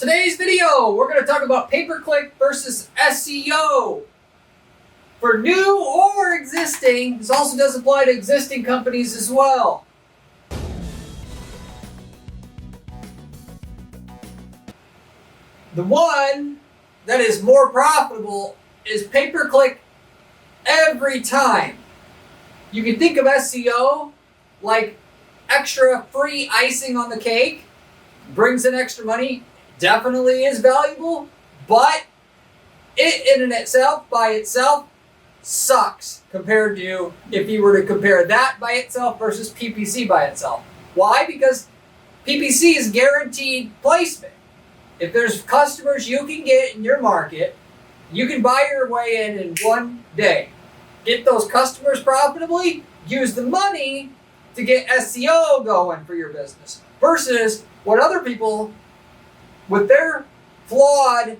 Today's video, we're going to talk about pay-per-click versus SEO. For new or existing, this also does apply to existing companies as well. The one that is more profitable is pay-per-click every time. You can think of SEO like extra free icing on the cake, brings in extra money, definitely is valuable, but it in and itself, by itself, sucks compared to if you were to compare that by itself versus PPC by itself. Why? Because PPC is guaranteed placement. If there's customers you can get in your market, you can buy your way in one day. Get those customers profitably, use the money to get SEO going for your business. Versus what other people, with their flawed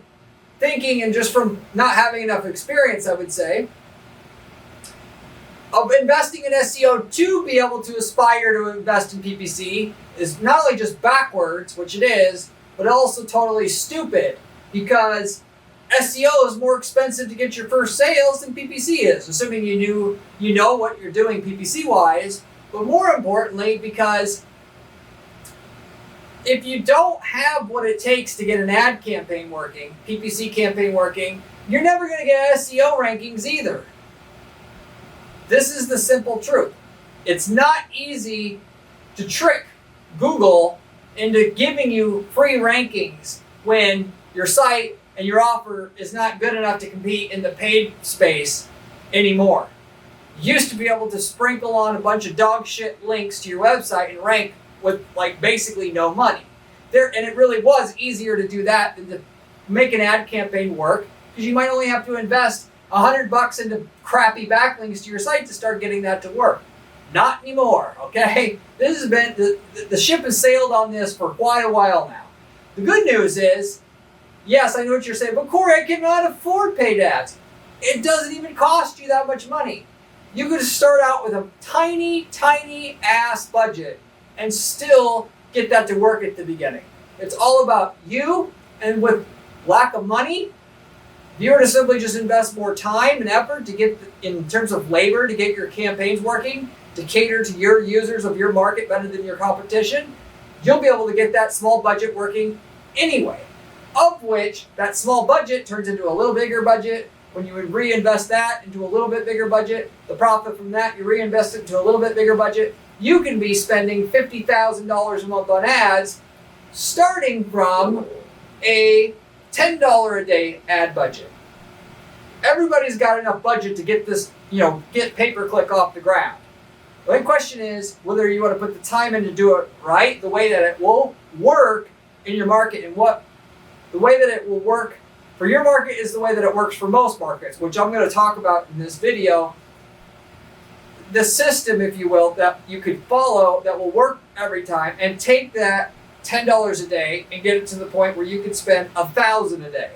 thinking and just from not having enough experience, I would say, of investing in SEO to be able to aspire to invest in PPC is not only just backwards, which it is, but also totally stupid, because SEO is more expensive to get your first sales than PPC is, assuming you know what you're doing PPC wise, but more importantly, because if you don't have what it takes to get an ad campaign working, PPC campaign working, you're never going to get SEO rankings either. This is the simple truth. It's not easy to trick Google into giving you free rankings when your site and your offer is not good enough to compete in the paid space anymore. You used to be able to sprinkle on a bunch of dog shit links to your website and rank with like basically no money. And it really was easier to do that than to make an ad campaign work, because you might only have to invest $100 into crappy backlinks to your site to start getting that to work. Not anymore, okay? This has been, the ship has sailed on this for quite a while now. The good news is, yes, I know what you're saying, but Corey, I cannot afford paid ads. It doesn't even cost you that much money. You could start out with a tiny, tiny ass budget and still get that to work at the beginning. It's all about you, and with lack of money, if you were to simply just invest more time and effort to get, in terms of labor, to get your campaigns working, to cater to your users of your market better than your competition, you'll be able to get that small budget working anyway. Of which, that small budget turns into a little bigger budget. When you would reinvest that into a little bit bigger budget, the profit from that, you reinvest it into a little bit bigger budget, you can be spending $50,000 a month on ads, starting from a $10 a day ad budget. Everybody's got enough budget to get this, get pay-per-click off the ground. The only question is whether you want to put the time in to do it right, the way that it will work in your market, and the way that it will work for your market is the way that it works for most markets, which I'm going to talk about in this video. The system, if you will, that you could follow that will work every time, and take that $10 a day and get it to the point where you can spend $1,000 a day.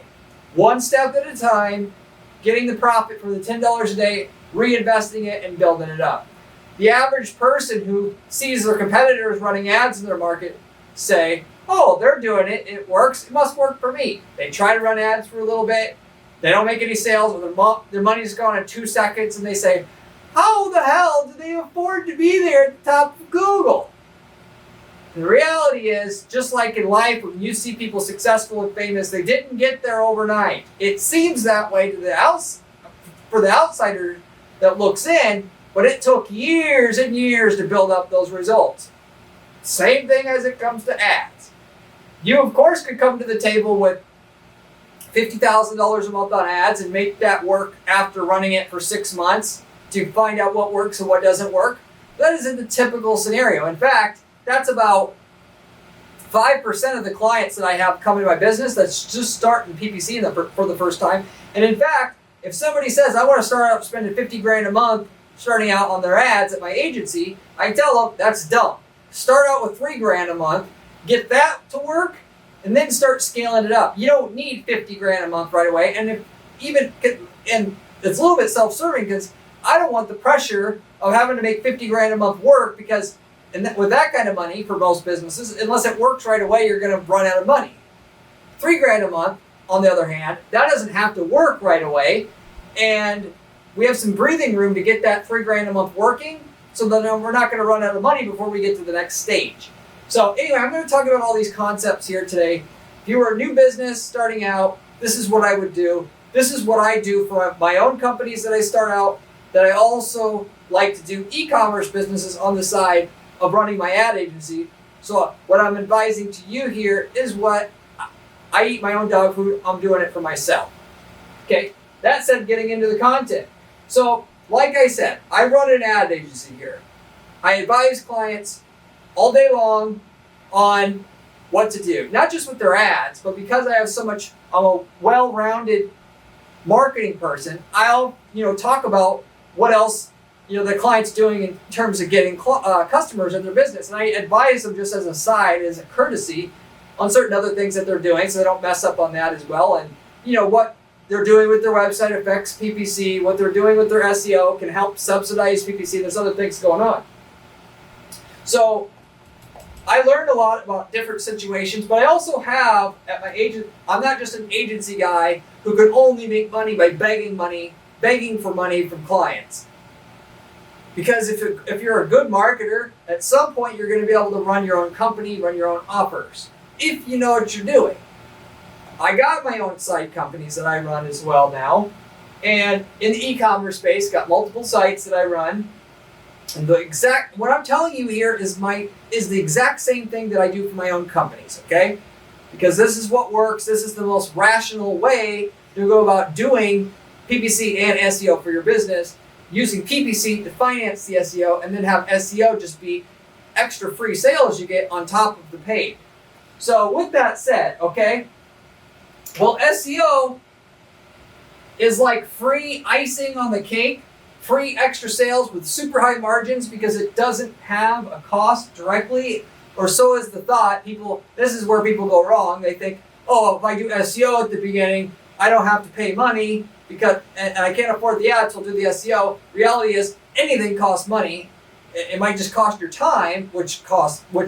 One step at a time, getting the profit from the $10 a day, reinvesting it, and building it up. The average person who sees their competitors running ads in their market say, oh, they're doing it, it works, it must work for me. They try to run ads for a little bit, they don't make any sales, or their money's gone in 2 seconds, and they say, how the hell do they afford to be there at the top of Google? The reality is, just like in life, when you see people successful and famous, they didn't get there overnight. It seems that way to for the outsider that looks in, but it took years and years to build up those results. Same thing as it comes to ads. You, of course, could come to the table with $50,000 a month on ads and make that work after running it for 6 months to find out what works and what doesn't work. That isn't the typical scenario. In fact, that's about 5% of the clients that I have come into my business that's just starting PPC for the first time. And in fact, if somebody says, I want to start out spending $50,000 a month starting out on their ads at my agency, I tell them that's dumb. Start out with $3,000 a month, get that to work, and then start scaling it up. You don't need $50,000 a month right away. And and it's a little bit self-serving, because I don't want the pressure of having to make $50,000 a month work, because with that kind of money for most businesses, unless it works right away, you're going to run out of money. $3,000 a month, on the other hand, that doesn't have to work right away. And we have some breathing room to get that $3,000 a month working, so that we're not going to run out of money before we get to the next stage. So anyway, I'm going to talk about all these concepts here today. If you were a new business starting out, this is what I would do. This is what I do for my own companies that I start out, that I also like to do e-commerce businesses on the side of running my ad agency. So what I'm advising to you here is what I eat my own dog food. I'm doing it for myself. Okay, that said, getting into the content. So like I said, I run an ad agency here. I advise clients all day long on what to do, not just with their ads, but because I have I'm a well-rounded marketing person, I'll talk about what else the client's doing in terms of getting customers in their business, and I advise them just as a side, as a courtesy, on certain other things that they're doing, so they don't mess up on that as well. And what they're doing with their website affects PPC. What they're doing with their SEO can help subsidize PPC. There's other things going on. So I learned a lot about different situations, but I also have at my agent. I'm not just an agency guy who can only make money by begging for money from clients. Because if you're a good marketer, at some point you're going to be able to run your own company, run your own offers, if you know what you're doing. I got my own site companies that I run as well now, and in the e-commerce space, got multiple sites that I run. And what I'm telling you here is the exact same thing that I do for my own companies, okay? Because this is what works. This is the most rational way to go about doing PPC and SEO for your business, using PPC to finance the SEO, and then have SEO just be extra free sales you get on top of the paid. So with that said, okay, well, SEO is like free icing on the cake, free extra sales with super high margins because it doesn't have a cost directly, or so is the thought. This is where people go wrong. They think, oh, if I do SEO at the beginning, I don't have to pay money and I can't afford the ads, so I'll do the SEO. Reality is anything costs money. It might just cost your time, which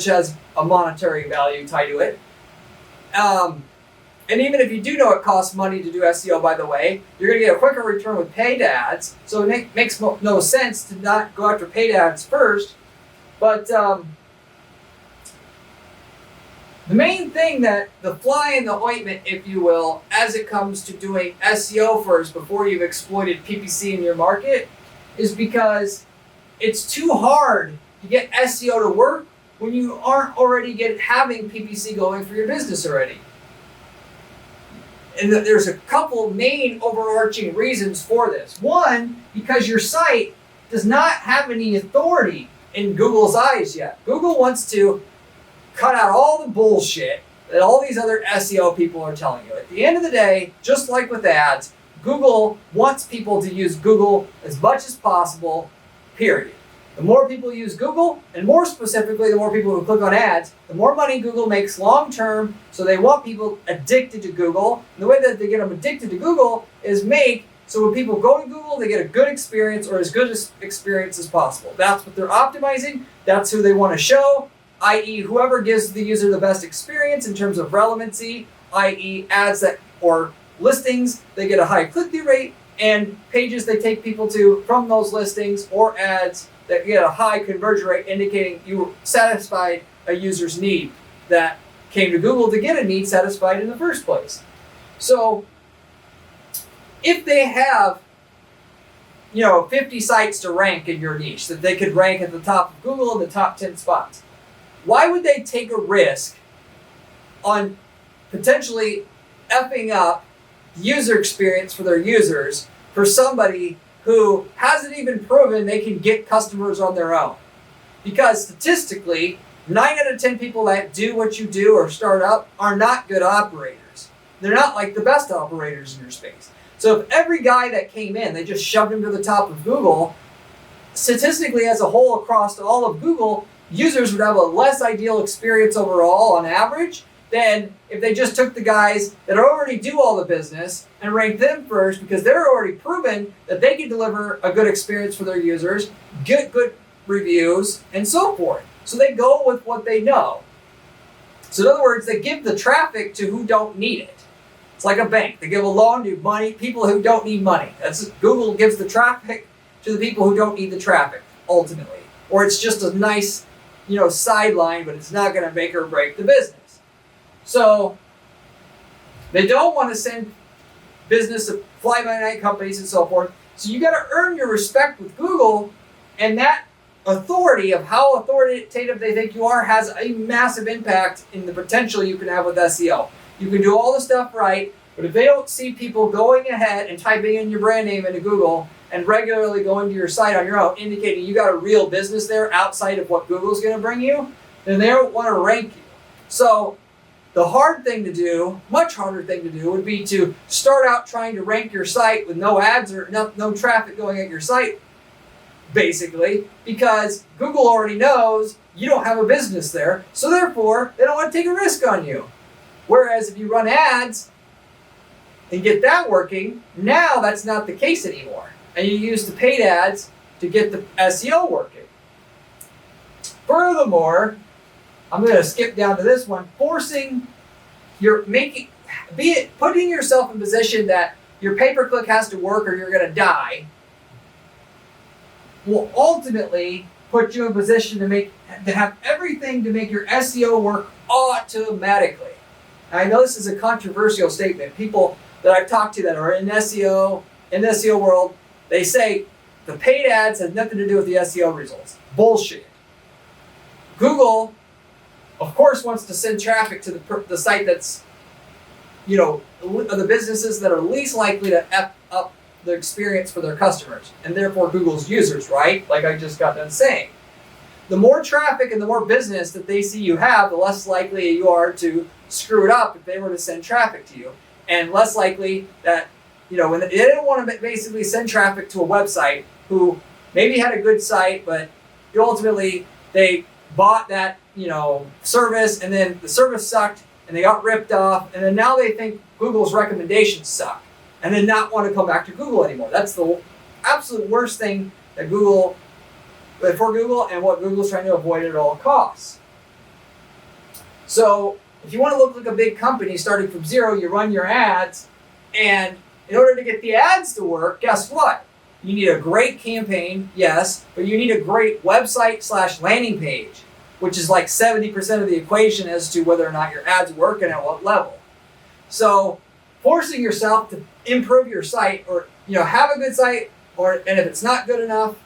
has a monetary value tied to it. And even if you do know it costs money to do SEO, by the way, you're going to get a quicker return with paid ads. So it makes no sense to not go after paid ads first. But the main thing that the fly in the ointment, if you will, as it comes to doing SEO first before you've exploited PPC in your market, is because it's too hard to get SEO to work when you aren't already having PPC going for your business already. And there's a couple main overarching reasons for this. One, because your site does not have any authority in Google's eyes yet. Google wants to cut out all the bullshit that all these other SEO people are telling you. At the end of the day, just like with ads, Google wants people to use Google as much as possible, period. The more people use Google, and more specifically, the more people who click on ads, the more money Google makes long term, so they want people addicted to Google. And the way that they get them addicted to Google is so when people go to Google, they get a good experience, or as good an experience as possible. That's what they're optimizing. That's who they want to show, i.e. whoever gives the user the best experience in terms of relevancy, i.e. ads or listings, they get a high click-through rate, and pages they take people to from those listings or ads that get a high conversion rate, indicating you satisfied a user's need that came to Google to get a need satisfied in the first place. So if they have 50 sites to rank in your niche, that they could rank at the top of Google in the top 10 spots, why would they take a risk on potentially effing up user experience for their users for somebody who hasn't even proven they can get customers on their own? Because statistically, 9 out of 10 people that do what you do or start up are not good operators. They're not like the best operators in your space. So if every guy that came in, they just shoved him to the top of Google, statistically as a whole across all of Google, users would have a less ideal experience overall on average than if they just took the guys that already do all the business and ranked them first, because they're already proven that they can deliver a good experience for their users, get good reviews, and so forth. So they go with what they know. So in other words, they give the traffic to who don't need it. It's like a bank. They give a loan to people who don't need money. Google gives the traffic to the people who don't need the traffic, ultimately. Or it's just a nice, sideline, but it's not going to make or break the business. So they don't want to send business to fly-by-night companies and so forth. So you got to earn your respect with Google, and that authority of how authoritative they think you are has a massive impact in the potential you can have with SEO. You can do all the stuff right, but if they don't see people going ahead and typing in your brand name into Google and regularly going to your site on your own, indicating you got a real business there outside of what Google's going to bring you, then they don't want to rank you. So the hard thing to do, much harder thing to do, would be to start out trying to rank your site with no ads or no traffic going at your site, basically, because Google already knows you don't have a business there, so therefore they don't want to take a risk on you. Whereas if you run ads and get that working, now that's not the case anymore. And you use the paid ads to get the SEO working. Furthermore, I'm going to skip down to this one, putting yourself in position that your pay-per-click has to work or you're going to die, will ultimately put you in position to have everything to make your SEO work automatically. I know this is a controversial statement. People that I've talked to that are in SEO, in the SEO world, they say the paid ads have nothing to do with the SEO results. Bullshit. Google, of course, wants to send traffic to the site that's, the businesses that are least likely to F up the experience for their customers, and therefore Google's users, right? Like I just got done saying. The more traffic and the more business that they see you have, the less likely you are to screw it up if they were to send traffic to you. And less likely that, when they didn't want to basically send traffic to a website who maybe had a good site, but ultimately they bought that, service, and then the service sucked and they got ripped off, and then now they think Google's recommendations suck and then not want to come back to Google anymore. That's the absolute worst thing that for Google, and what Google's trying to avoid at all costs. So if you want to look like a big company starting from zero, you run your ads, and in order to get the ads to work, guess what? You need a great campaign, yes, but you need a great website/landing page, which is like 70% of the equation as to whether or not your ads work and at what level. So forcing yourself to improve your site, or have a good site, and if it's not good enough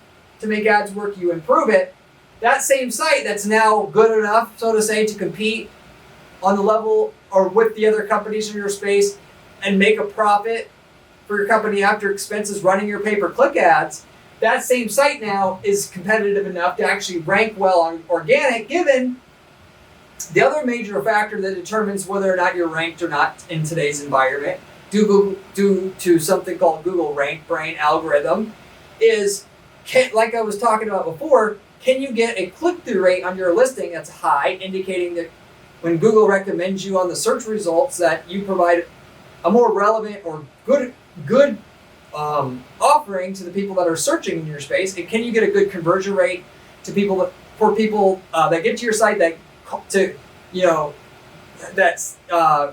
to make ads work, you improve it. That same site that's now good enough, so to say, to compete on the level or with the other companies in your space and make a profit for your company after expenses running your pay-per-click ads, that same site now is competitive enough to actually rank well on organic, given the other major factor that determines whether or not you're ranked or not in today's environment, due to something called Google Rank Brain algorithm, is, like I was talking about before, can you get a click-through rate on your listing that's high, indicating that when Google recommends you on the search results that you provide a more relevant or good offering to the people that are searching in your space, and can you get a good conversion rate to people that get to your site that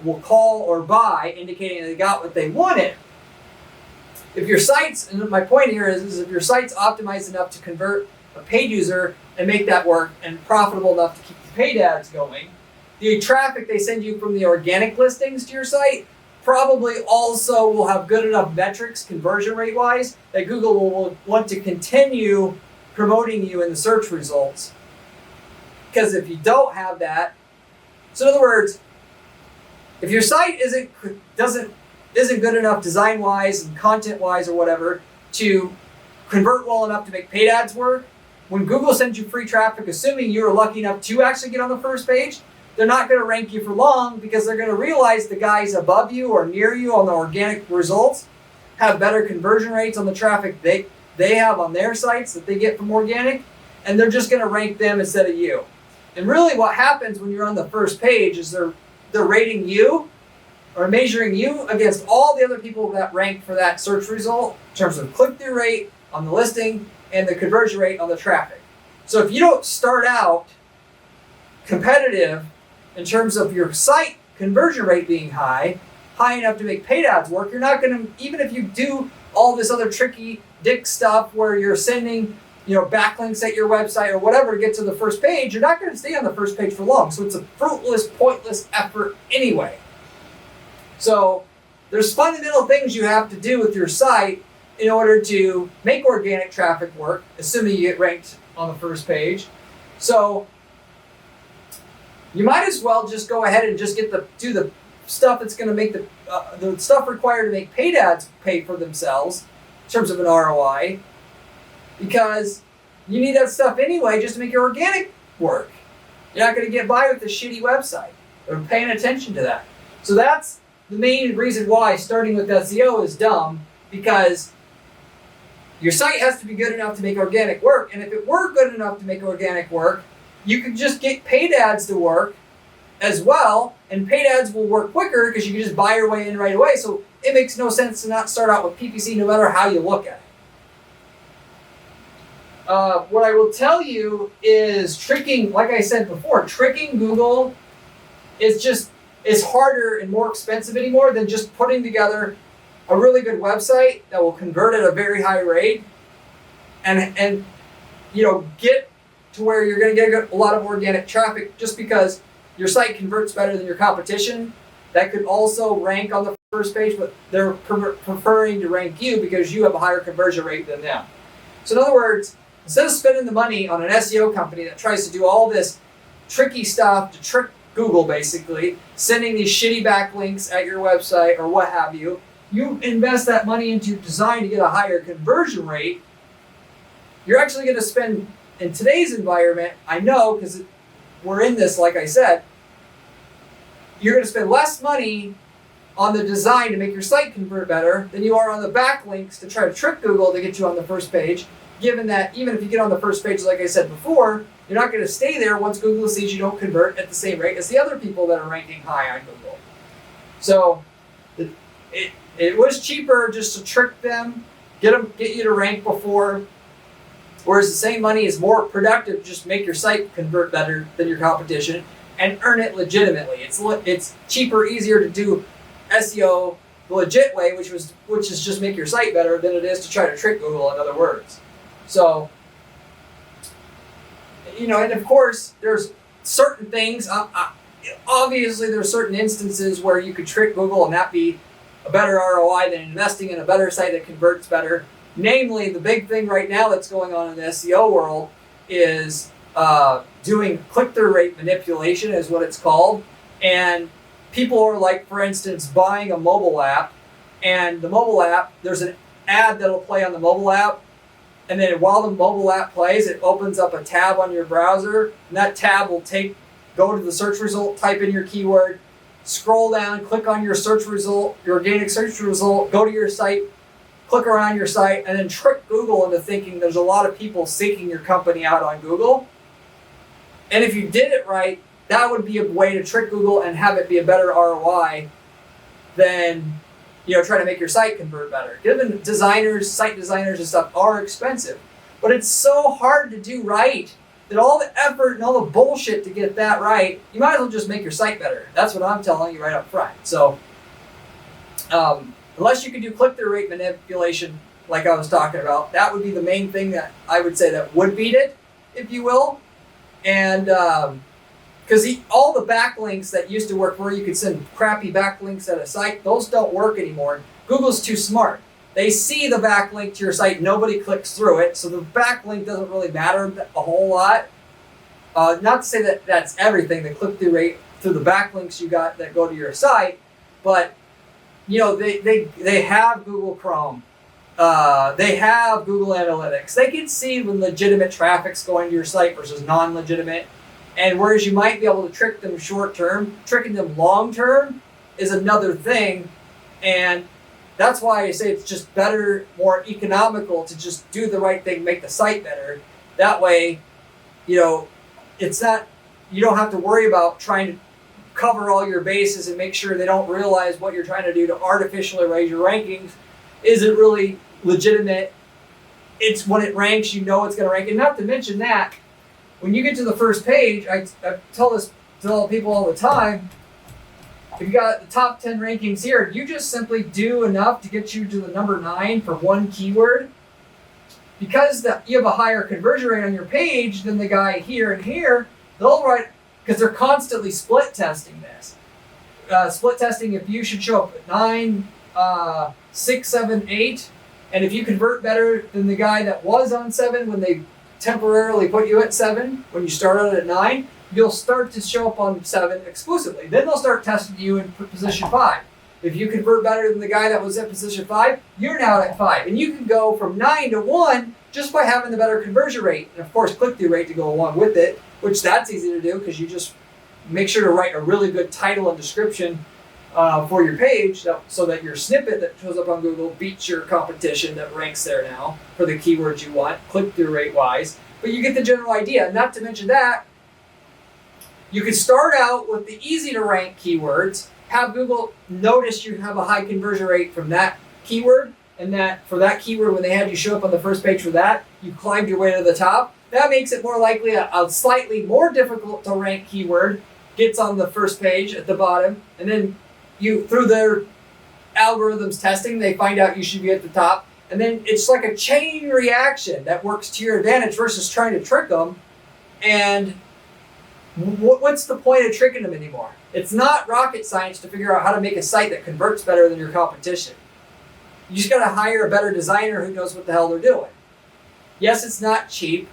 will call or buy, indicating they got what they wanted. If your site's, and my point here is if your site's optimized enough to convert a paid user and make that work, and profitable enough to keep the paid ads going, the traffic they send you from the organic listings to your site probably also will have good enough metrics conversion rate wise that Google will want to continue promoting you in the search results. Because if you don't have that, so in other words, if your site isn't good enough design wise and content wise or whatever to convert well enough to make paid ads work, when Google sends you free traffic, assuming you're lucky enough to actually get on the first page, they're not going to rank you for long, because they're going to realize the guys above you or near you on the organic results have better conversion rates on the traffic they have on their sites that they get from organic, and they're just going to rank them instead of you. And really what happens when you're on the first page is they're rating you or measuring you against all the other people that rank for that search result in terms of click-through rate on the listing and the conversion rate on the traffic. So if you don't start out competitive in terms of your site conversion rate being high enough to make paid ads work, you're not going to, even if you do all this other tricky dick stuff where you're sending, backlinks at your website or whatever to get to the first page, you're not going to stay on the first page for long. So it's a fruitless, pointless effort anyway. So there's fundamental things you have to do with your site in order to make organic traffic work, assuming you get ranked on the first page. So you might as well just go ahead and just do the stuff that's going to make the stuff required to make paid ads pay for themselves in terms of an ROI, because you need that stuff anyway just to make your organic work. You're not going to get by with a shitty website. They're paying attention to that. So that's the main reason why starting with SEO is dumb, because your site has to be good enough to make organic work. And if it were good enough to make organic work, you could just get paid ads to work as well, and paid ads will work quicker because you can just buy your way in right away. So it makes no sense to not start out with PPC no matter how you look at it. What I will tell you is tricking, like I said before, tricking Google is harder and more expensive anymore than just putting together a really good website that will convert at a very high rate and get to where you're going to get a lot of organic traffic just because your site converts better than your competition. That could also rank on the first page, but they're preferring to rank you because you have a higher conversion rate than them. So in other words, instead of spending the money on an SEO company that tries to do all this tricky stuff to trick Google, basically, sending these shitty backlinks at your website or what have you, you invest that money into design to get a higher conversion rate. You're actually going to spend, in today's environment, I know because we're in this, like I said, you're going to spend less money on the design to make your site convert better than you are on the backlinks to try to trick Google to get you on the first page, given that even if you get on the first page, like I said before, you're not going to stay there once Google sees you don't convert at the same rate as the other people that are ranking high on Google. So it was cheaper just to trick them, get you to rank before, whereas the same money is more productive to just make your site convert better than your competition and earn it legitimately. It's cheaper, easier to do SEO the legit way, which is just make your site better, than it is to try to trick Google, in other words. So, and of course, there's certain things, obviously there's certain instances where you could trick Google and that be a better ROI than investing in a better site that converts better. Namely, the big thing right now that's going on in the SEO world is doing click-through rate manipulation is what it's called. And people are like, for instance, buying a mobile app, and the mobile app, there's an ad that'll play on the mobile app, and then while the mobile app plays, it opens up a tab on your browser, and that tab will go to the search result, type in your keyword, scroll down, click on your search result, your organic search result, go to your site, click around your site, and then trick Google into thinking there's a lot of people seeking your company out on Google. And if you did it right, that would be a way to trick Google and have it be a better ROI than trying to make your site convert better. Given site designers and stuff are expensive, but it's so hard to do right that all the effort and all the bullshit to get that right, you might as well just make your site better. That's what I'm telling you right up front. So unless you can do click-through rate manipulation like I was talking about, that would be the main thing that I would say that would beat it, if you will. And because all the backlinks that used to work where you could send crappy backlinks at a site, those don't work anymore. Google's too smart. They see the backlink to your site, nobody clicks through it, so the backlink doesn't really matter a whole lot. Not to say that that's everything, the click-through rate through the backlinks you got that go to your site, but they have Google Chrome. They have Google Analytics. They can see when legitimate traffic's going to your site versus non-legitimate. And whereas you might be able to trick them short term, tricking them long term is another thing. And that's why I say it's just better, more economical to just do the right thing, make the site better. That way, it's not, you don't have to worry about trying to cover all your bases and make sure they don't realize what you're trying to do to artificially raise your rankings isn't really legitimate. It's when it ranks, it's going to rank. And not to mention that, when you get to the first page, I tell this tell people all the time, if you got the top 10 rankings here, you just simply do enough to get you to the number 9 for one keyword. Because you have a higher conversion rate on your page than the guy here and here, they'll write, because they're constantly split testing this. Split testing if you should show up at 9, 6, 7, 8, and if you convert better than the guy that was on 7 when they temporarily put you at 7, when you start out at 9, you'll start to show up on 7 exclusively. Then they'll start testing you in position 5. If you convert better than the guy that was at position 5, you're now at 5. And you can go from 9 to 1 just by having the better conversion rate. And of course, click-through rate to go along with it, which that's easy to do because you just make sure to write a really good title and description for your page so that your snippet that shows up on Google beats your competition that ranks there now for the keywords you want, click-through rate-wise. But you get the general idea. Not to mention that, you could start out with the easy-to-rank keywords, have Google notice you have a high conversion rate from that keyword, and that for that keyword, when they had you show up on the first page for that, you climbed your way to the top. That makes it more likely a slightly more difficult to rank keyword gets on the first page at the bottom, and then you, through their algorithms testing, they find out you should be at the top, and then it's like a chain reaction that works to your advantage versus trying to trick them. And what's the point of tricking them anymore? It's not rocket science to figure out how to make a site that converts better than your competition. You just got to hire a better designer who knows what the hell they're doing. Yes, it's not cheap,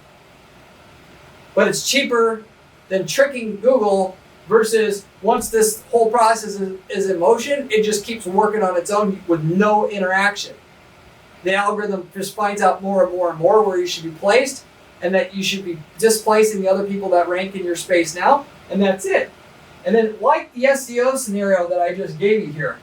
but it's cheaper than tricking Google versus once this whole process is in motion, it just keeps working on its own with no interaction. The algorithm just finds out more and more and more where you should be placed and that you should be displacing the other people that rank in your space now, and that's it. And then like the SEO scenario that I just gave you here,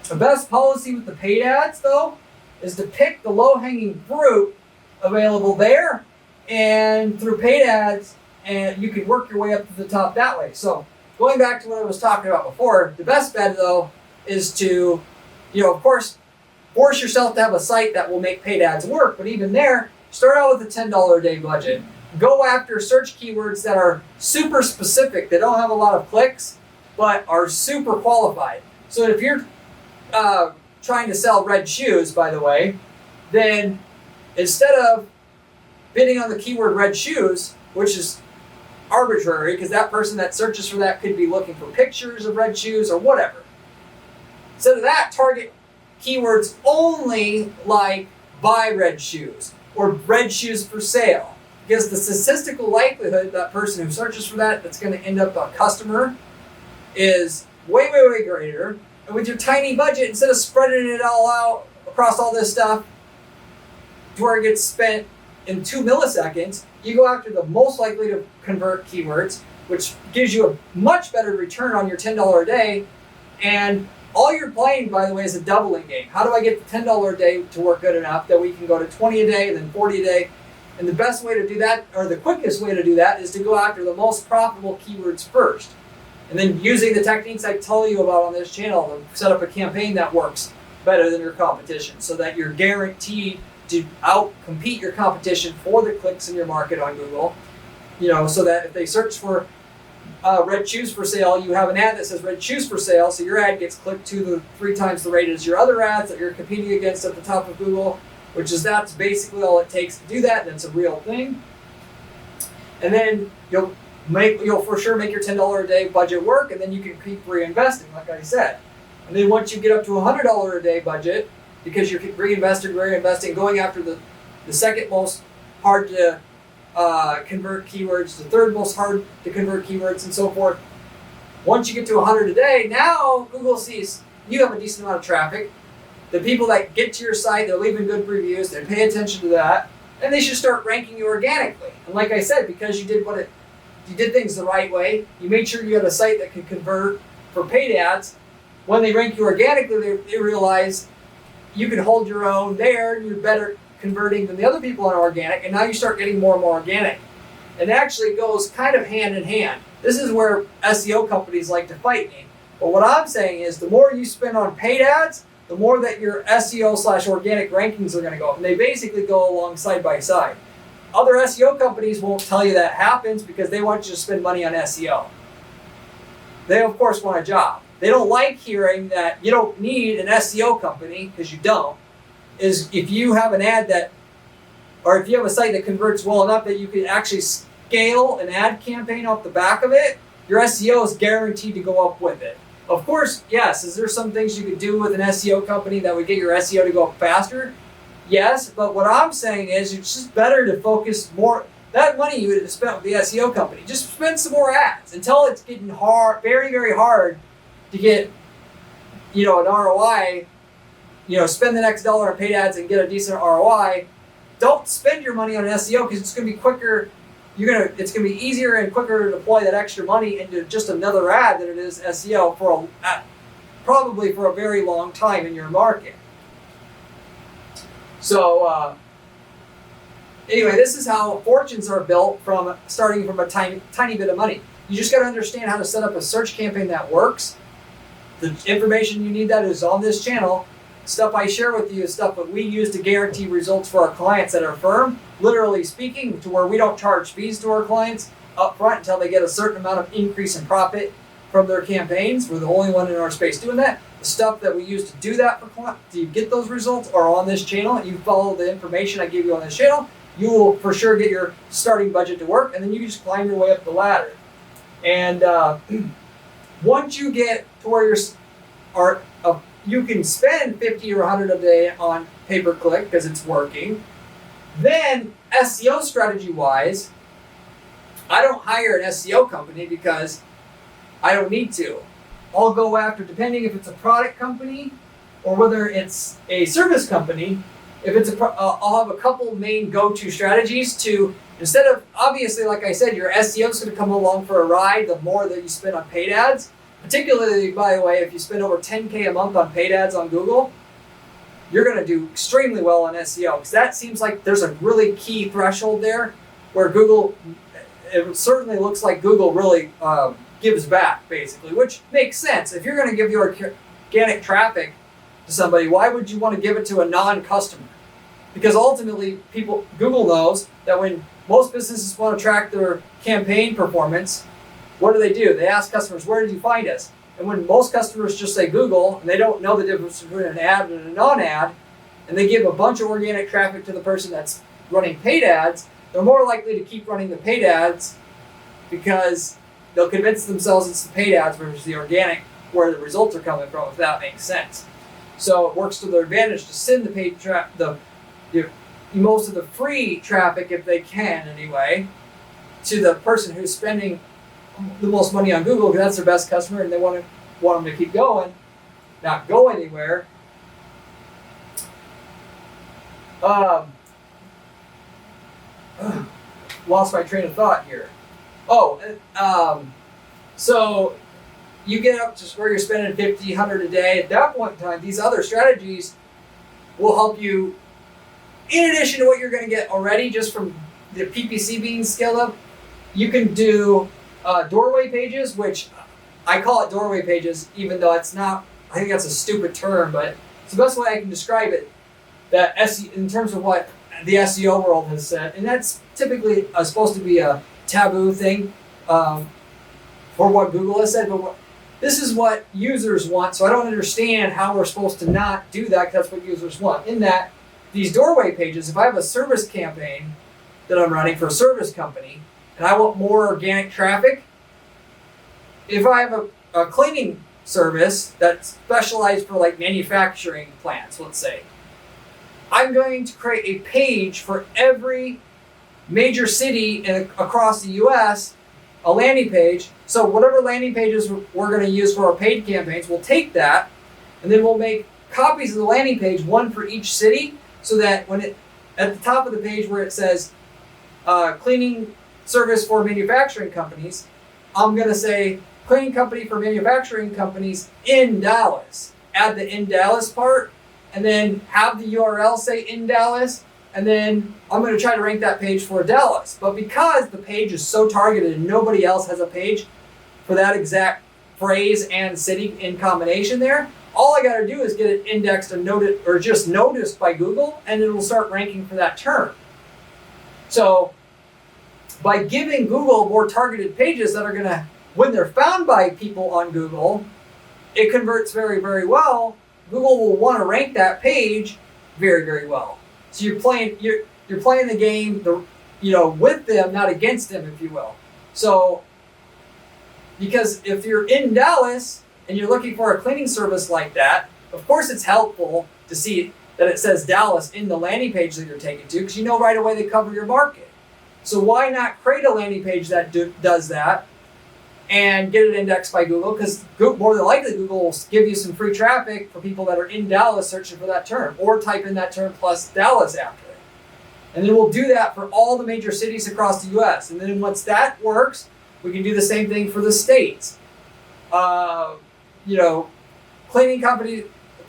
the best policy with the paid ads, though, is to pick the low-hanging fruit available there and through paid ads, and you can work your way up to the top that way. So going back to what I was talking about before, the best bet, though, is to, of course, force yourself to have a site that will make paid ads work. But even there, start out with a $10 a day budget. Go after search keywords that are super specific. They don't have a lot of clicks, but are super qualified. So if you're trying to sell red shoes, by the way, then instead of bidding on the keyword red shoes, which is arbitrary because that person that searches for that could be looking for pictures of red shoes or whatever. Instead of that, target keywords only like buy red shoes or red shoes for sale, because the statistical likelihood that person who searches for that's going to end up a customer is way, way, way greater. And with your tiny budget, instead of spreading it all out across all this stuff to where it gets spent in 2 milliseconds, you go after the most likely to convert keywords, which gives you a much better return on your $10 a day. And all you're playing, by the way, is a doubling game. How do I get the $10 a day to work good enough that we can go to 20 a day, then 40 a day? And the best way to do that, or the quickest way to do that, is to go after the most profitable keywords first. And then using the techniques I tell you about on this channel to set up a campaign that works better than your competition so that you're guaranteed to out-compete your competition for the clicks in your market on Google. So that if they search for red shoes for sale, you have an ad that says red shoes for sale, so your ad gets clicked 2 to 3 times the rate as your other ads that you're competing against at the top of Google, that's basically all it takes to do that, and it's a real thing. And then you'll for sure make your $10 a day budget work, and then you can keep reinvesting, like I said. And then once you get up to a $100 a day budget, because you're reinvesting, going after the second most hard to convert keywords, the third most hard to convert keywords, and so forth. Once you get to 100 a day, now Google sees you have a decent amount of traffic. The people that get to your site, they're leaving good reviews, they pay attention to that, and they should start ranking you organically. And like I said, because you did things the right way, you made sure you had a site that could convert for paid ads. When they rank you organically, they realize you can hold your own there, and you're better converting than the other people on organic, and now you start getting more and more organic. And it actually goes kind of hand in hand. This is where SEO companies like to fight me. But what I'm saying is the more you spend on paid ads, the more that your SEO/organic rankings are going to go up. And they basically go along side by side. Other SEO companies won't tell you that happens because they want you to spend money on SEO. they of course want a job. They don't like hearing that you don't need an SEO company, because you don't. Is if you have an ad that, or if you have a site that converts well enough that you can actually scale an ad campaign off the back of it, your SEO is guaranteed to go up with it. Of course, yes, is there some things you could do with an SEO company that would get your SEO to go up faster? Yes, but what I'm saying is it's just better to focus more. That money you would have spent with the SEO company, just spend some more ads until it's getting hard, very, very hard to get, an ROI. Spend the next dollar on paid ads and get a decent ROI. Don't spend your money on SEO because it's going to be quicker. It's going to be easier and quicker to deploy that extra money into just another ad than it is SEO probably for a very long time in your market. So anyway, this is how fortunes are built from starting from a tiny bit of money. You just got to understand how to set up a search campaign that works. The information you need that is on this channel. Stuff I share with you is stuff that we use to guarantee results for our clients at our firm. Literally speaking, to where we don't charge fees to our clients up front until they get a certain amount of increase in profit from their campaigns. We're the only one in our space doing that. The stuff that we use to do that for clients, to get those results, are on this channel. You follow the information I give you on this channel, you will for sure get your starting budget to work, and then you can just climb your way up the ladder. And once you get to where you can spend $50 or $100 a day on pay-per-click because it's working, then SEO strategy-wise, I don't hire an SEO company because I don't need to. I'll go after, depending if it's a product company or whether it's a service company, if it's I'll have a couple main go-to strategies to, instead of, obviously, like I said, your SEO is going to come along for a ride the more that you spend on paid ads. Particularly, by the way, if you spend over $10K a month on paid ads on Google, you're going to do extremely well on SEO, because that seems like there's a really key threshold there where Google, it certainly looks like Google really gives back, basically, which makes sense. If you're going to give your organic traffic to somebody, why would you want to give it to a non-customer? Because ultimately, Google knows that when most businesses want to track their campaign performance, what do? They ask customers, where did you find us? And when most customers just say Google, and they don't know the difference between an ad and a non-ad, and they give a bunch of organic traffic to the person that's running paid ads, they're more likely to keep running the paid ads because they'll convince themselves it's the paid ads versus the organic where the results are coming from, if that makes sense. So it works to their advantage to send the paid most of the free traffic, if they can anyway, to the person who's spending the most money on Google, because that's their best customer and they want them to keep going, not go anywhere. Lost my train of thought here. So you get up to where you're spending $50, $100 a day. At that point in time, these other strategies will help you, in addition to what you're going to get already just from the PPC being scaled up. You can do doorway pages, which I call it doorway pages, even though it's not, I think that's a stupid term, but it's the best way I can describe it, that in terms of what the SEO world has said. And that's typically supposed to be a taboo thing for what Google has said, but this is what users want, so I don't understand how we're supposed to not do that, because that's what users want. In that, these doorway pages, if I have a service campaign that I'm running for a service company, and I want more organic traffic, if I have a cleaning service that's specialized for like manufacturing plants, let's say, I'm going to create a page for every major city across the US, a landing page. So whatever landing pages we're going to use for our paid campaigns, we'll take that, and then we'll make copies of the landing page, one for each city, so that at the top of the page where it says cleaning service for manufacturing companies, I'm going to say cleaning company for manufacturing companies in Dallas. Add the in Dallas part, and then have the URL say in Dallas, and then I'm going to try to rank that page for Dallas. But because the page is so targeted and nobody else has a page for that exact phrase and city in combination there, all I got to do is get it indexed and noted, or just noticed by Google, and it will start ranking for that term. So by giving Google more targeted pages that are going to when they're found by people on Google, it converts very, very well. Google will want to rank that page very, very well. So you're playing the game, with them, not against them, if you will. So, because if you're in Dallas and you're looking for a cleaning service like that, of course it's helpful to see that it says Dallas in the landing page that you're taken to, because you know right away they cover your market. So why not create a landing page that does that and get it indexed by Google? Because more than likely Google will give you some free traffic for people that are in Dallas searching for that term, or type in that term plus Dallas after it. And then we'll do that for all the major cities across the US. And then once that works, we can do the same thing for the states.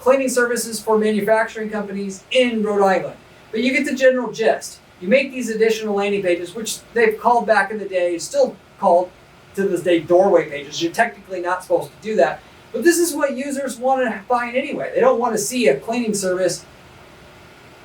Cleaning services for manufacturing companies in Rhode Island. But you get the general gist. You make these additional landing pages, which they've called back in the day, still called to this day doorway pages. You're technically not supposed to do that. But this is what users want to find anyway. They don't want to see a cleaning service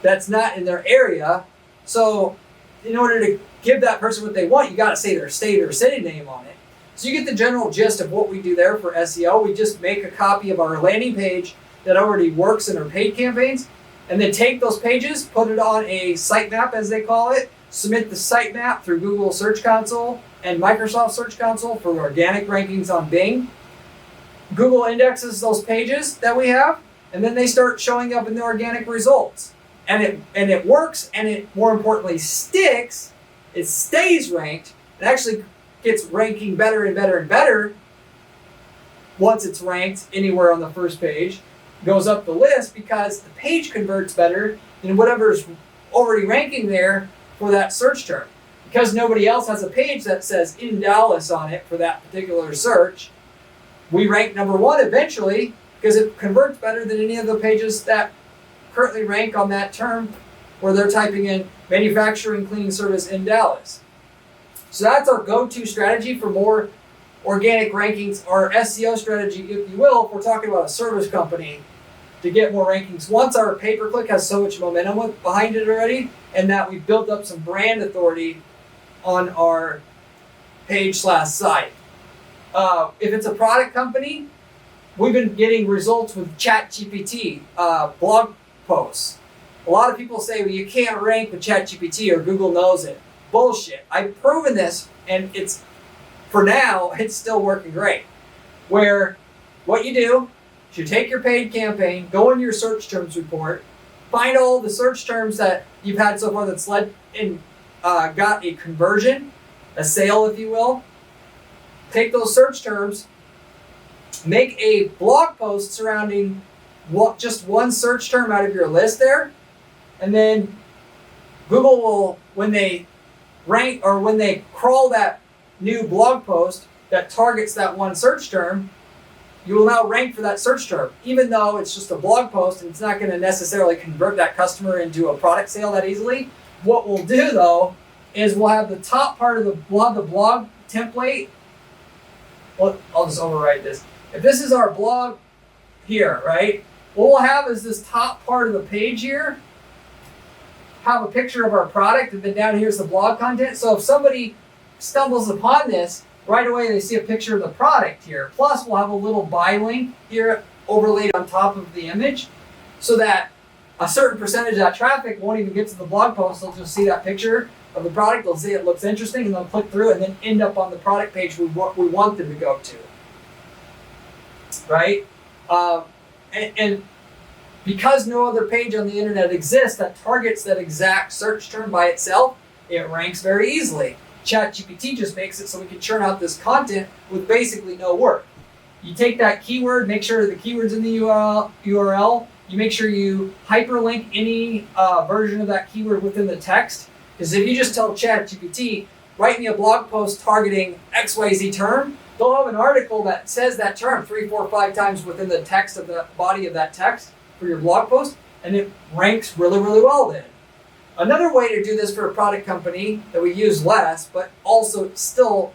that's not in their area. So in order to give that person what they want, you got to say their state or city name on it. So you get the general gist of what we do there for SEO. We just make a copy of our landing page that already works in our paid campaigns, and then take those pages, put it on a sitemap, as they call it, submit the sitemap through Google Search Console and Microsoft Search Console for organic rankings on Bing. Google indexes those pages that we have, and then they start showing up in the organic results. And it works, and it, more importantly, sticks. It stays ranked. It actually gets ranking better and better and better once it's ranked anywhere on the first page. Goes up the list because the page converts better than whatever's already ranking there for that search term. Because nobody else has a page that says in Dallas on it for that particular search, we rank number one eventually because it converts better than any of the pages that currently rank on that term where they're typing in manufacturing cleaning service in Dallas. So that's our go-to strategy for more organic rankings, or SEO strategy, if you will, if we're talking about a service company to get more rankings. Once our pay-per-click has so much momentum behind it already, and that we've built up some brand authority on our page/site. If it's a product company, we've been getting results with ChatGPT blog posts. A lot of people say, well, you can't rank with ChatGPT or Google knows it. Bullshit. I've proven this, and for now, it's still working great. Where what you do is you take your paid campaign, go into your search terms report, find all the search terms that you've had so far that's led in, got a conversion, a sale, if you will. Take those search terms, make a blog post surrounding just one search term out of your list there, and then Google will, when they rank or when they crawl that new blog post that targets that one search term, you will now rank for that search term, even though it's just a blog post and it's not going to necessarily convert that customer into a product sale that easily. What we'll do though is we'll have the top part of the blog template. Well, I'll just overwrite this. If this is our blog here, right? What we'll have is this top part of the page here, have a picture of our product, and then down here's the blog content. So if somebody stumbles upon this, right away they see a picture of the product here. Plus we'll have a little buy link here overlaid on top of the image so that a certain percentage of that traffic won't even get to the blog post. They'll just see that picture of the product, they'll see it looks interesting, and they'll click through and then end up on the product page we want them to go to. Right? And because no other page on the internet exists that targets that exact search term by itself, it ranks very easily. ChatGPT just makes it so we can churn out this content with basically no work. You take that keyword, make sure the keyword's in the URL. You make sure you hyperlink any version of that keyword within the text. Because if you just tell ChatGPT, write me a blog post targeting XYZ term, they'll have an article that says that term 3, 4, 5 times within the text of the body of that text for your blog post, and it ranks really, really well then. Another way to do this for a product company that we use less, but also still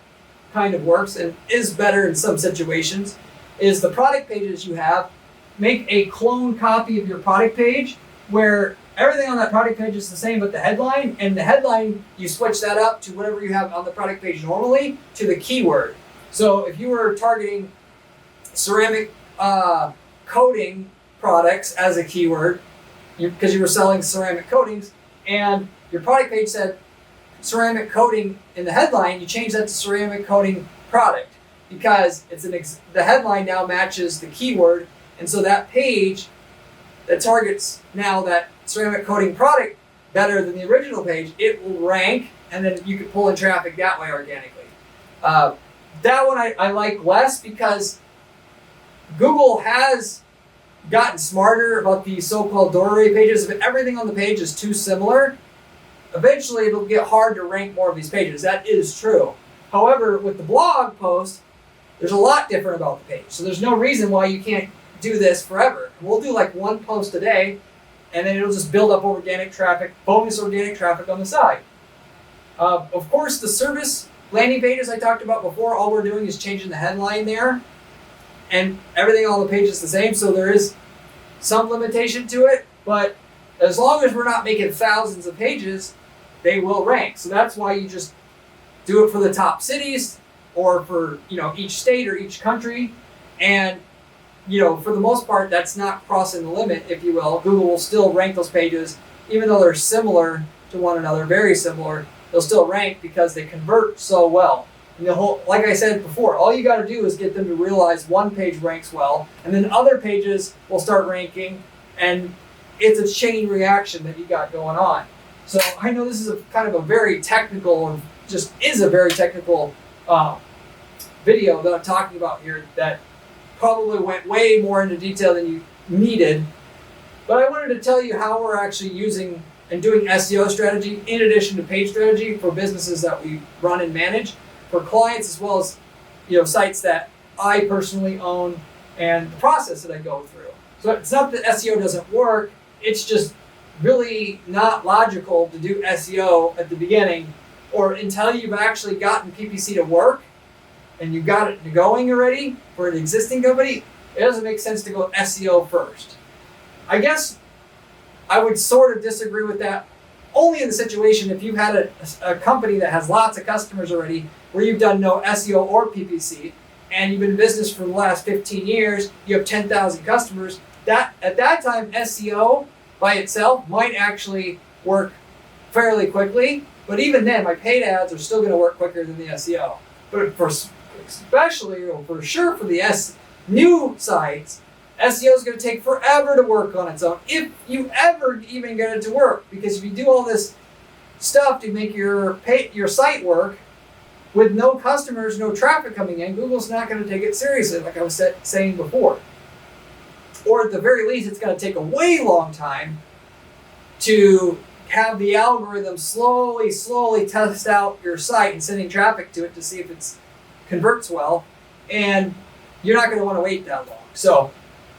kind of works and is better in some situations, is the product pages you have. Make a clone copy of your product page where everything on that product page is the same but the headline, and the headline, you switch that up to whatever you have on the product page normally to the keyword. So if you were targeting ceramic coating products as a keyword, because you were selling ceramic coatings, and your product page said ceramic coating in the headline, you change that to ceramic coating product, because it's the headline now matches the keyword, and so that page that targets now that ceramic coating product better than the original page, it will rank, and then you can pull in traffic that way organically. That one I like less, because Google has gotten smarter about the so-called doorway pages. If everything on the page is too similar, eventually it'll get hard to rank more of these pages. That is true. However, with the blog post, there's a lot different about the page. So there's no reason why you can't do this forever. We'll do like one post a day, and then it'll just build up organic traffic, bonus organic traffic on the side. Of course, the service landing pages I talked about before, all we're doing is changing the headline there, and everything on the page is the same, so there is some limitation to it, but as long as we're not making thousands of pages, they will rank. So that's why you just do it for the top cities, or for each state or each country, and for the most part, that's not crossing the limit, if you will. Google will still rank those pages, even though they're similar to one another, very similar. They'll still rank because they convert so well. And like I said before, all you got to do is get them to realize one page ranks well, and then other pages will start ranking, and it's a chain reaction that you got going on. So I know this is kind of a very technical, or just is a very technical video that I'm talking about here, that probably went way more into detail than you needed. But I wanted to tell you how we're actually using and doing SEO strategy in addition to page strategy for businesses that we run and manage, for clients, as well as sites that I personally own, and the process that I go through. So it's not that SEO doesn't work, it's just really not logical to do SEO at the beginning, or until you've actually gotten PPC to work and you've got it going already for an existing company. It doesn't make sense to go SEO first. I guess I would sort of disagree with that only in the situation if you had a company that has lots of customers already, where you've done no SEO or PPC, and you've been in business for the last 15 years, you have 10,000 customers. That at that time, SEO by itself might actually work fairly quickly, but even then, my paid ads are still going to work quicker than the SEO. But especially, or for sure, for the new sites, SEO is going to take forever to work on its own, if you ever even get it to work. Because if you do all this stuff to make your site work with no customers, no traffic coming in, Google's not going to take it seriously, like I was saying before. Or at the very least, it's going to take a way long time to have the algorithm slowly test out your site and sending traffic to it to see if it converts well. And you're not going to want to wait that long. So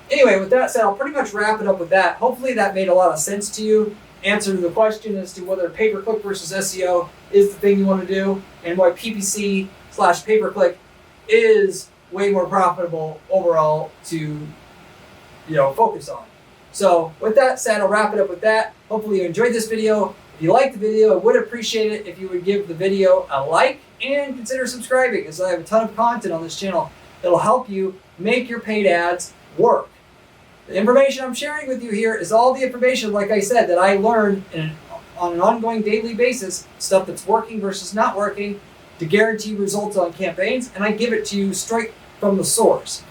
anyway, with that said, I'll pretty much wrap it up with that. Hopefully that made a lot of sense to you. Answer to the question as to whether pay-per-click versus SEO is the thing you want to do, and why PPC/pay-per-click is way more profitable overall to focus on. So with that said, I'll wrap it up with that. Hopefully you enjoyed this video. If you liked the video, I would appreciate it if you would give the video a like and consider subscribing, as I have a ton of content on this channel that'll help you make your paid ads work. The information I'm sharing with you here is all the information, like I said, that I learned on an ongoing daily basis, stuff that's working versus not working, to guarantee results on campaigns, and I give it to you straight from the source.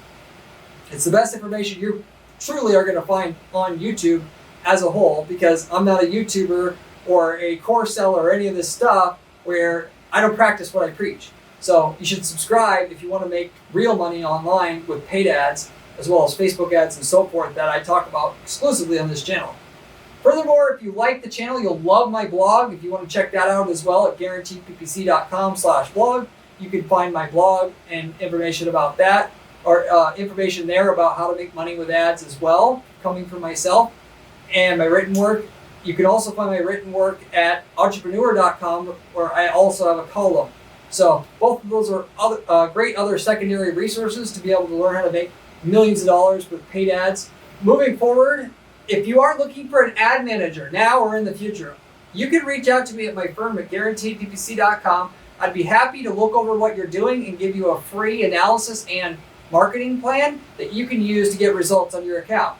It's the best information you truly are going to find on YouTube as a whole, because I'm not a YouTuber or a course seller or any of this stuff where I don't practice what I preach. So you should subscribe if you want to make real money online with paid ads, as well as Facebook ads and so forth, that I talk about exclusively on this channel. Furthermore, if you like the channel, you'll love my blog. If you want to check that out as well at guaranteedppc.com/blog, you can find my blog and information about that, or information there about how to make money with ads as well, coming from myself, and my written work. You can also find my written work at entrepreneur.com, where I also have a column. So both of those are great other secondary resources to be able to learn how to make millions of dollars with paid ads. Moving forward, if you are looking for an ad manager now or in the future, you can reach out to me at my firm at guaranteedppc.com. I'd be happy to look over what you're doing and give you a free analysis and marketing plan that you can use to get results on your account.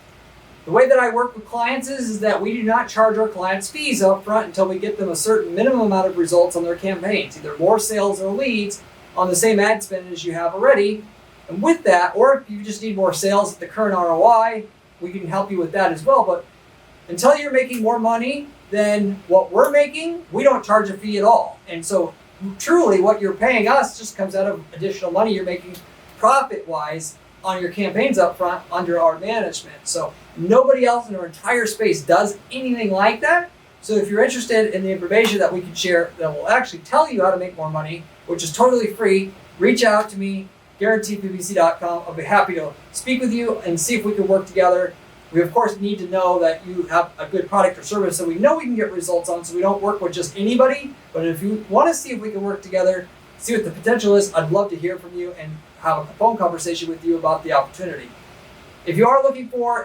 The way that I work with clients is that we do not charge our clients fees up front until we get them a certain minimum amount of results on their campaigns, either more sales or leads on the same ad spend as you have already. And with that, or if you just need more sales at the current ROI, we can help you with that as well. But until you're making more money than what we're making, we don't charge a fee at all. And so truly what you're paying us just comes out of additional money you're making profit-wise on your campaigns up front under our management. So nobody else in our entire space does anything like that. So if you're interested in the information that we can share that will actually tell you how to make more money, which is totally free, reach out to me, guaranteedppc.com. I'll be happy to speak with you and see if we can work together. We of course need to know that you have a good product or service so we know we can get results on, so we don't work with just anybody. But if you want to see if we can work together, see what the potential is, I'd love to hear from you and have a phone conversation with you about the opportunity. If you are looking for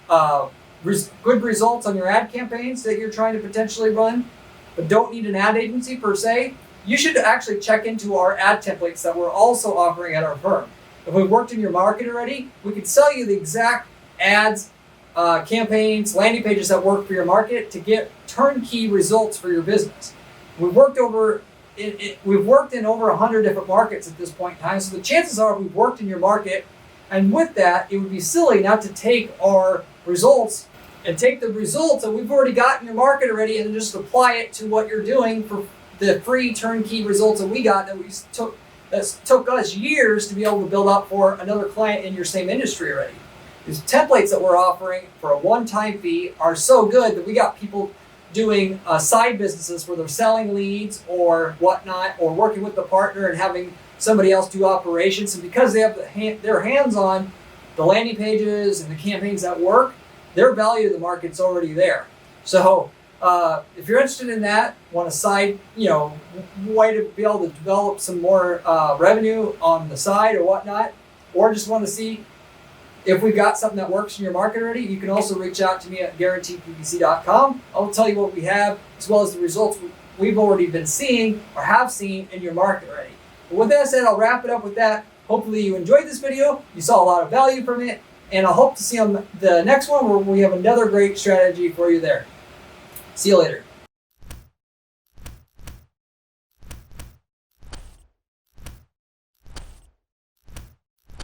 good results on your ad campaigns that you're trying to potentially run, but don't need an ad agency per se, you should actually check into our ad templates that we're also offering at our firm. If we've worked in your market already, we can sell you the exact ads, campaigns, landing pages that work for your market to get turnkey results for your business. We've worked in over 100 different markets at this point in time, so the chances are we've worked in your market, and with that, it would be silly not to take our results and take the results that we've already got in your market already and just apply it to what you're doing for the free turnkey results that we got that took us years to be able to build up for another client in your same industry already. These templates that we're offering for a one-time fee are so good that we got people doing side businesses where they're selling leads or whatnot, or working with the partner and having somebody else do operations. And because they have their hands on the landing pages and the campaigns that work, their value to the market's already there. So if you're interested in that, want a side, way to be able to develop some more revenue on the side or whatnot, or just want to see if we've got something that works in your market already, you can also reach out to me at guaranteedppc.com. I'll tell you what we have, as well as the results we've already been seeing or have seen in your market already. But with that said, I'll wrap it up with that. Hopefully you enjoyed this video, you saw a lot of value from it, and I hope to see you on the next one where we have another great strategy for you there. See you later.